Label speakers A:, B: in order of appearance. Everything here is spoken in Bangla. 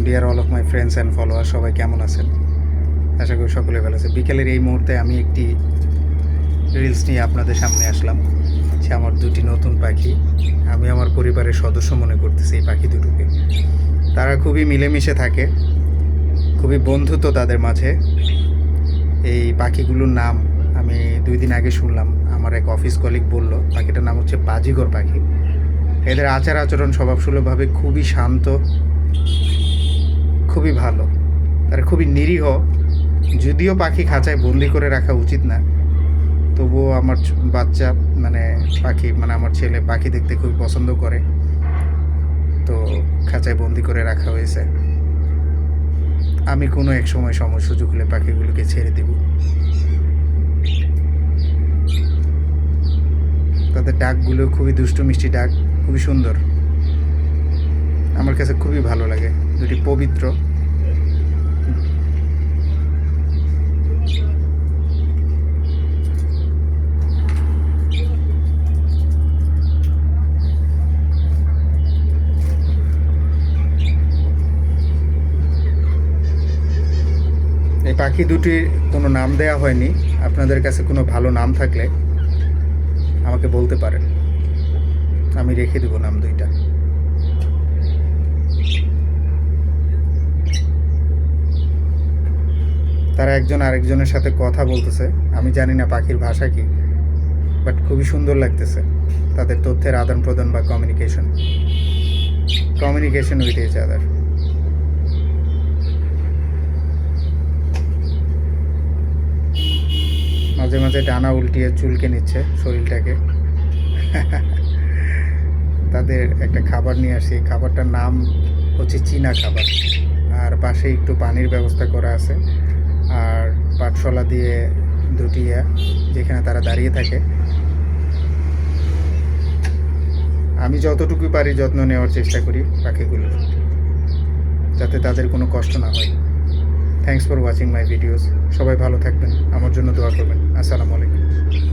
A: Deer all of my friends and follower, সবাই কেমন আছেন? আশা করি সকলে ভালো আছে। বিকেলের এই মুহূর্তে আমি একটি রিলস নিয়ে আপনাদের সামনে আসলাম। সে আমার দুটি নতুন পাখি। আমি আমার পরিবারের সদস্য মনে করতেছি এই পাখি দুটোকে। তারা খুবই মিলেমিশে থাকে, খুবই বন্ধুত্ব তাদের মাঝে। এই পাখিগুলোর নাম আমি 2 দিন আগে শুনলাম, আমার এক অফিস কলিগ বলল পাখিটার নাম হচ্ছে বাজিগর পাখি। এদের আচার আচরণ স্বভাবসুলভভাবে খুবই শান্ত, খুবই ভালো। তারা খুবই নিরীহ। যদিও পাখি খাঁচায় বন্দি করে রাখা উচিত না, তবুও আমার বাচ্চা পাখি আমার ছেলে পাখি দেখতে খুবই পছন্দ করে, তো খাঁচায় বন্দি করে রাখা হয়েছে। আমি কোনো এক সময় সুযোগ হলে পাখিগুলোকে ছেড়ে দেব। তাদের ডাকগুলো খুবই দুষ্টু মিষ্টি ডাক, খুবই সুন্দর। আমার কাছে খুবই ভালো লাগে, দুটি পবিত্র। এই পাখি দুটির কোনো নাম দেয়া হয়নি। আপনাদের কাছে কোনো ভালো নাম থাকলে আমাকে বলতে পারেন, আমি রেখে দেবো নাম দুইটা। তারা একজন আরেকজনের সাথে কথা বলতেছে, আমি জানি না পাখির ভাষা কি, বাট খুবই সুন্দর লাগতেছে তাদের তথ্যের আদান প্রদান বা কমিউনিকেশন উইথ ইচ আদার। মাঝে মাঝে ডানা উল্টিয়ে চুলকে নিচ্ছে শরীরটাকে। তাদের একটা খাবার নিয়ে আসি, খাবারটার নাম হচ্ছে চীনা খাবার, আর পাশে একটু পানির ব্যবস্থা করা আছে, আর পাটশলা দিয়ে দুটি যেখানে তারা দাঁড়িয়ে থাকে। আমি যতটুকু পারি যত্ন নেওয়ার চেষ্টা করি পাখিগুলোর, যাতে তাদের কোনো কষ্ট না হয়। Thanks for watching my videos. সবাই ভালো থাকবেন, আমার জন্য দোয়া করবেন। আসসালামু আলাইকুম।